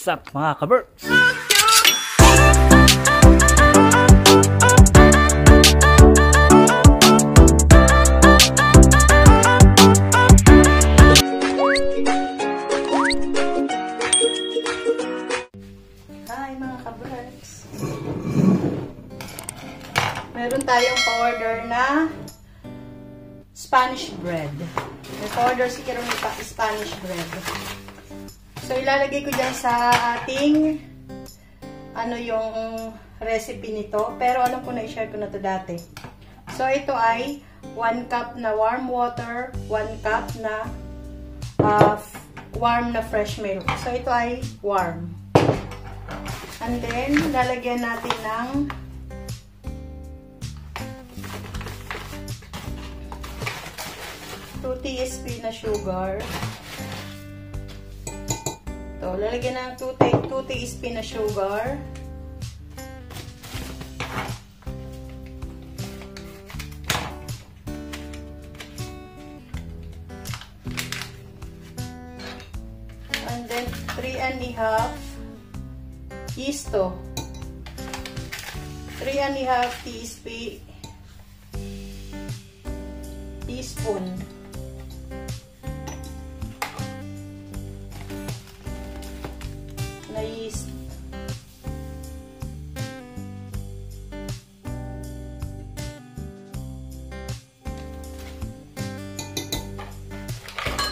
What's up mga ka-Berks? Hi mga ka-Berks! Meron tayong pa-order na Spanish bread. May pa-order si Kirong Spanish bread. So, ilalagay ko dyan sa ating yung recipe nito. Pero alam ko na, i-share ko na to dati. So, ito ay 1 cup na warm water, 1 cup na warm na fresh milk. So, ito ay warm. And then, lalagyan natin ng two teaspoon na sugar. So, lalagyan ng 2 teaspoon na sugar. And then, 3½ yeast to. 3½ teaspoon. Na yeast.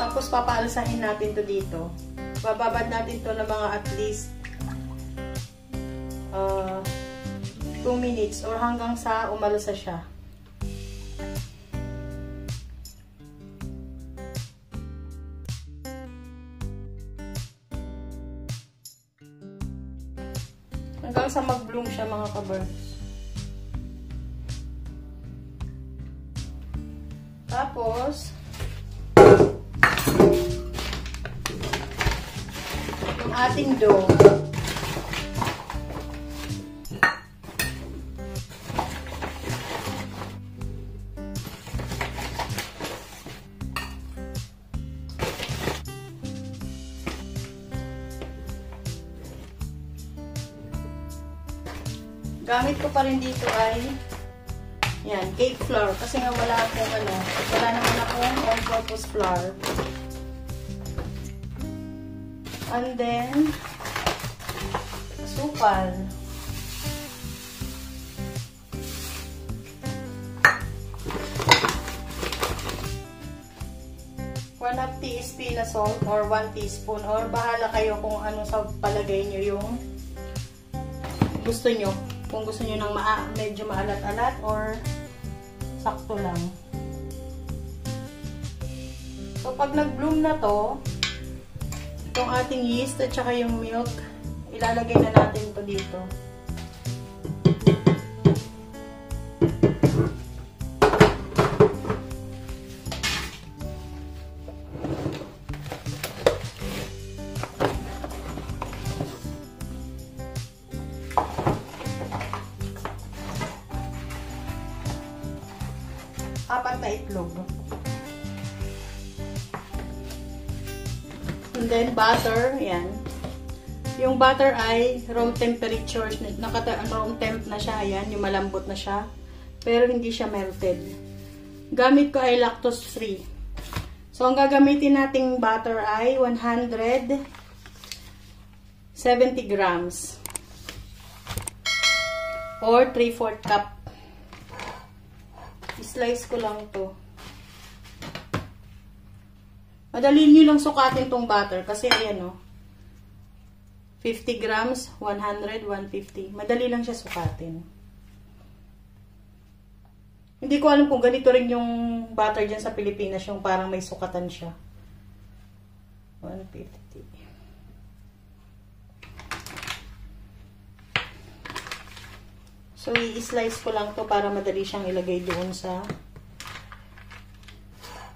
Tapos papaalasahin natin to dito. Bababad natin to ng mga at least 2 minutes or hanggang sa umalasa siya. Hanggang sa mag-bloom siya mga ka-Berks. Tapos, yung ating dough. Gamit ko pa rin dito ay yan, cake flour. Kasi nga wala naman akong all-purpose flour. And then, asukal. One half teaspoon na salt or 1 teaspoon or bahala kayo kung ano sa palagay nyo yung gusto nyo. Kung gusto nyo ng medyo maalat-alat or sakto lang. So, pag nag-bloom na to, itong ating yeast at saka yung milk, ilalagay na natin to dito. Apat na itlog. And then, butter. Yan. Yung butter ay room temperature. Room temp na siya. Ayan. Yung malambot na siya. Pero hindi siya melted. Gamit ko ay lactose free. So, ang gagamitin nating butter ay 170 grams. Or 3/4 cup. Slice ko lang to. Madali nyo lang sukatin tong butter. Kasi ayan 50 grams, 100, 150. Madali lang siya sukatin. Hindi ko alam kung ganito rin yung butter dyan sa Pilipinas. Yung parang may sukatan siya. 150. So, i-slice ko lang to para madali siyang ilagay doon sa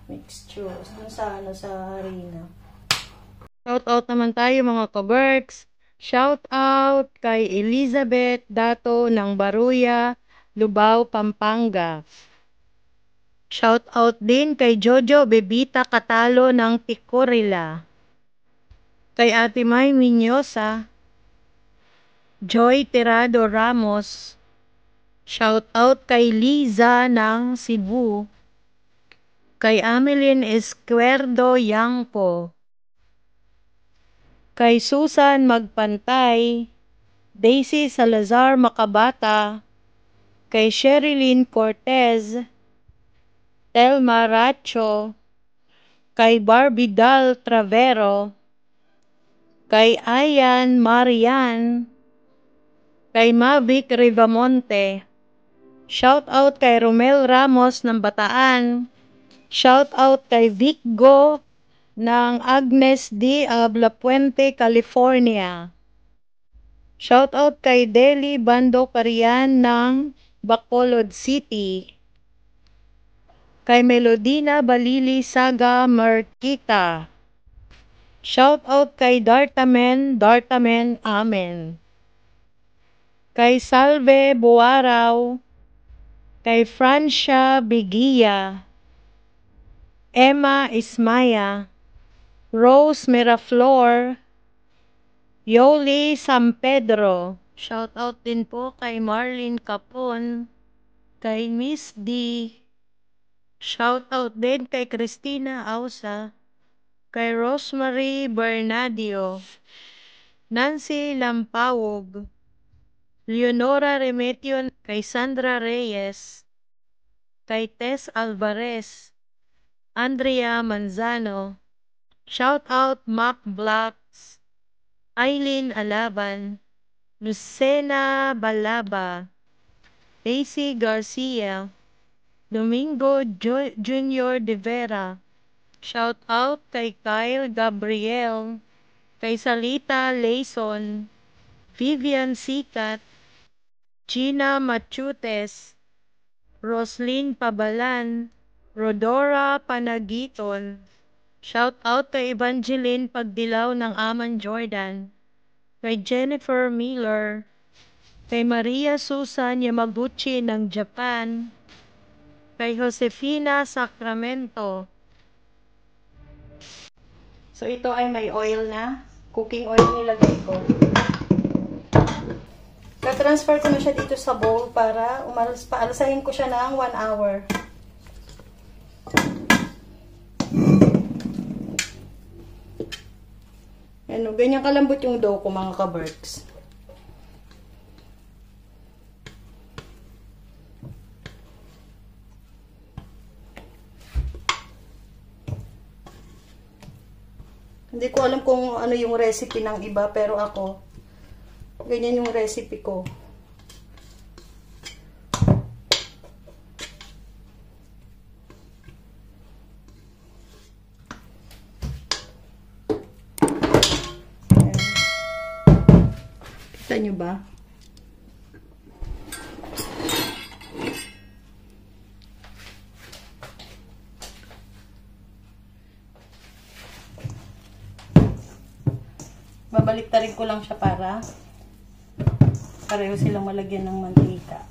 mixture. Doon sa harina. Shout out naman tayo mga ka-Berks. Shout out kay Elizabeth Dato ng Baruya, Lubao, Pampanga. Shout out din kay Jojo Bebita Katalo ng Ticorila. Kay Ate May Minyosa, Joy Tirado Ramos, shout out kay Liza ng Cebu, kay Amelin Escuerdo Yangpo, kay Susan Magpantay, Daisy Salazar Makabata, kay Sherilyn Cortez, Telma Racho, kay Barbie Dal Travero, kay Ayan Marian, kay Mavic Rivamonte, shout out kay Romel Ramos ng Bataan, shout out kay Vic Go ng Agnes D. La Puente, California, shout out kay Deli Bando Carian ng Bacolod City, kay Melodina Balili Saga Marquita, shout out kay Dartamen Amen, kay Salve Buaraw, kay Francia Bigia, Emma Ismaya, Rose Miraflor, Yoli San Pedro, shout out din po kay Marlene Capon, kay Miss D, shout out din kay Christina Ausa, kay Rosemary Bernadio, Nancy Lampawog, Leonora Remetio, kay Sandra Reyes, kay Tess Alvarez, Andrea Manzano, shout out Mac Blacks, Eileen Alaban, Lucena Balaba, Daisy Garcia, Domingo Junior de Vera, shout out kay Kyle Gabriel, kay Salita Layson, Vivian Sikat, Gina Machutes, Roslyn Pabalan, Rodora Panagiton, shout out kay Evangeline Pagdilaw ng Aman Jordan, kay Jennifer Miller, kay Maria Susan Yamaguchi ng Japan, kay Josefina Sacramento. So ito ay may oil na, cooking oil nilagay ko. Na-transfer ko na siya dito sa bowl para paalasahin ko siya ng 1 hour. Ano, ganyan kalambot yung dough ko mga ka-berks. Hindi ko alam kung ano yung recipe ng iba, pero ako, ganyan yung recipe ko. Kita nyo ba? Babaliktarin ko lang siya para pareho silang malagyan ng mantika.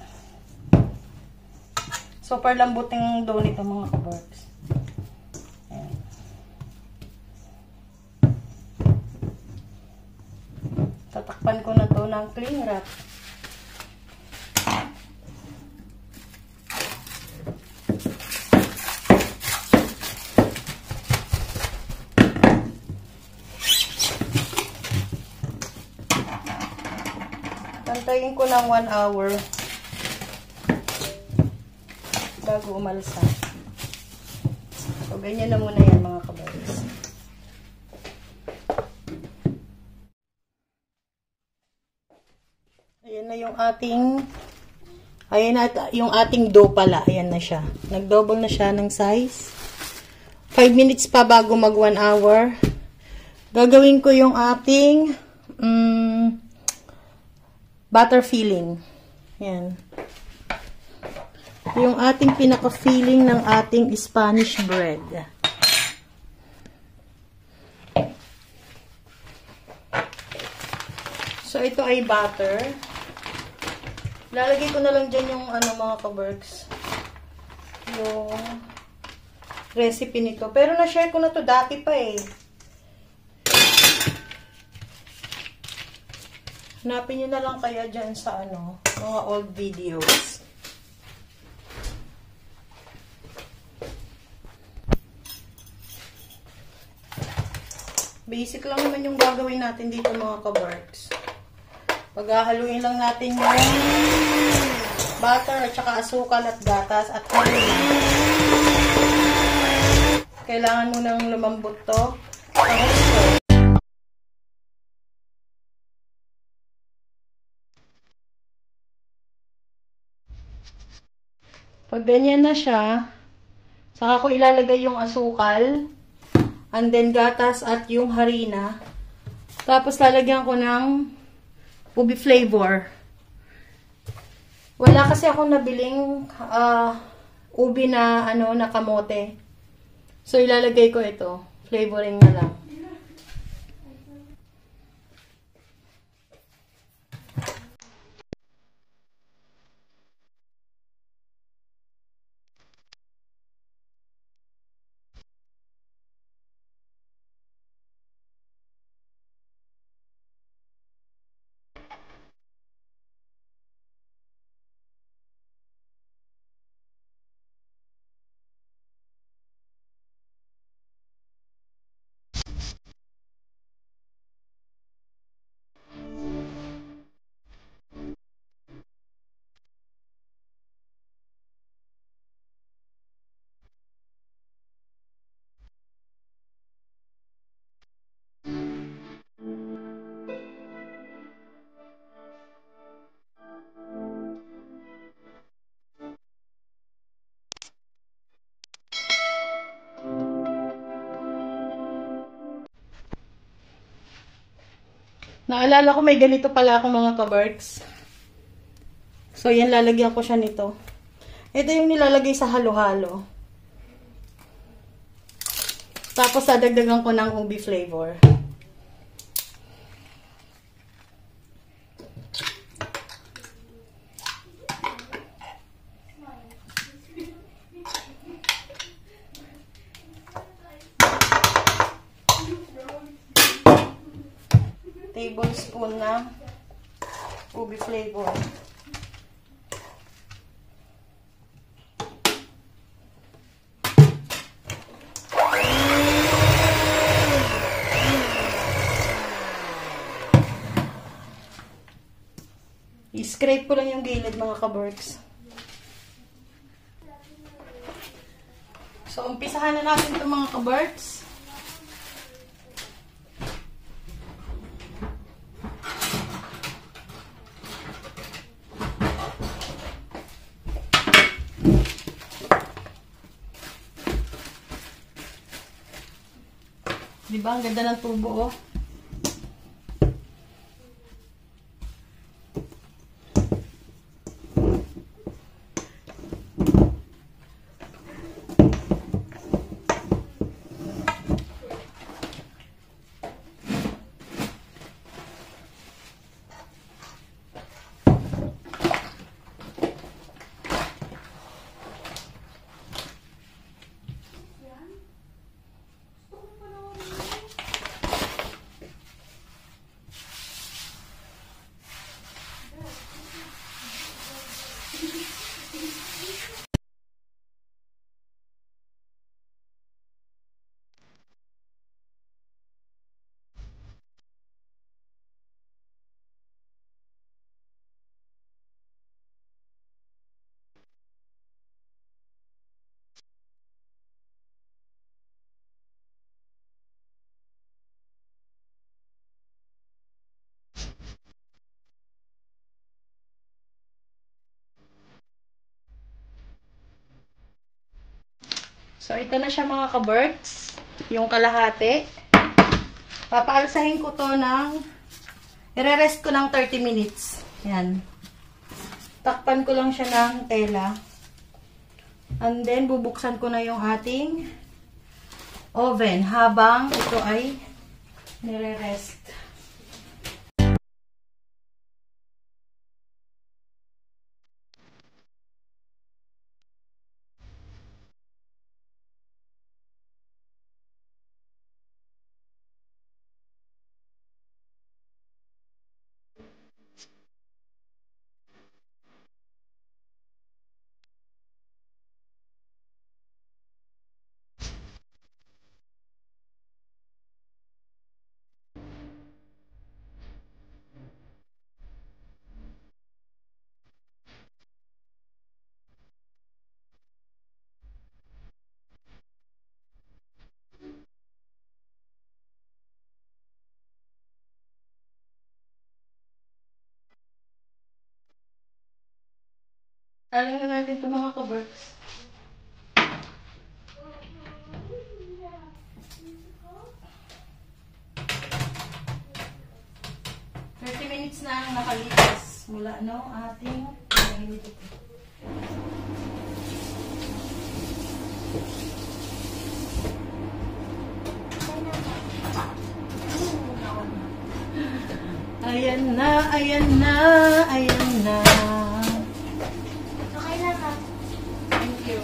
Super lambot yung dough nito mga kabarks. Ayan. Tatakpan ko na to ng cling wrap. Antayin ko ng 1 hour bago umalsa. So, ganyan na muna yan mga kabalis. Ayan na yung ating dough pala. Ayan na siya. Nag-double na siya ng size. 5 minutes pa bago mag 1 hour. Gagawin ko yung ating butter filling. Yan. Yung ating pinaka-filling ng ating Spanish bread. So, ito ay butter. Lalagay ko na lang dyan yung mga kaberks. Yung recipe nito. Pero na-share ko na to dati pa eh. Hanapin nyo na lang kaya dyan sa ano, mga old videos. Basic lang naman yung gagawin natin dito mga kabarks. Paghahaluin lang natin yung butter at saka asukal at gatas at harina. Kailangan mo nang lumambot to. Pag ganyan na siya, saka ko ilalagay yung asukal, and then gatas at yung harina. Tapos lalagyan ko ng ubi flavor. Wala kasi akong nabiling ubi na ano na kamote. So ilalagay ko ito, flavoring na lang. Naalala ko may ganito pala akong mga kabarks. So yan, lalagyan ko siya nito. Ito yung nilalagay sa halo-halo. Tapos dadagdagan ko ng ubi flavor. Tablespoon na ubi flavor. I-scrape ko lang yung gilid mga kabarks. So, umpisahan na natin ito mga kabarks. Diba? Ang ganda ng tubo, oh. So, ito na siya mga kabarks. Yung kalahati. Papaalsahin ko to ng i-rest ko ng 30 minutes. Yan. Takpan ko lang siya ng tela. And then, bubuksan ko na yung ating oven habang ito ay nire-rest. Alam na natin ito mga kaberks. Minutes na ang nakalipas mula ating mainit ito. Ayan na, ayan na, ayan na. Okay na ka. Thank you.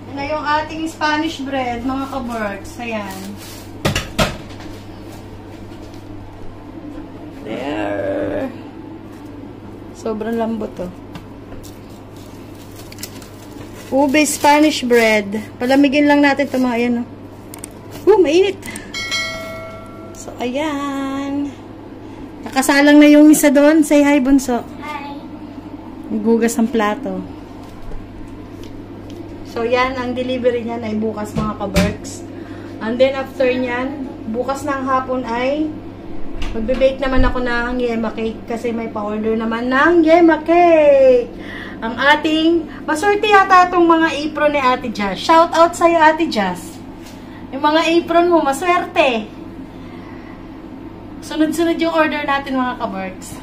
Yan na yung ating Spanish bread, mga kaberks. Ayan. There. Sobrang lambot to. Ube Spanish bread. Palamigin lang natin ito mga ayan. Mainit. So, ayan. Nakasalang na yung isa doon. Say hi, Bunso. Hi. Gugas ang plato. So, yan. Ang delivery niyan ay bukas mga kaberks. And then, after niyan, bukas ng hapon ay magbe-bake naman ako ng yema cake kasi may pa-order naman ng yema cake. Ang ating, maswerte yata itong mga apron ni Ate Jazz. Shout out sa'yo, Ate Jazz. Yung mga apron mo, maswerte. Sunod-sunod yung order natin mga kaberks.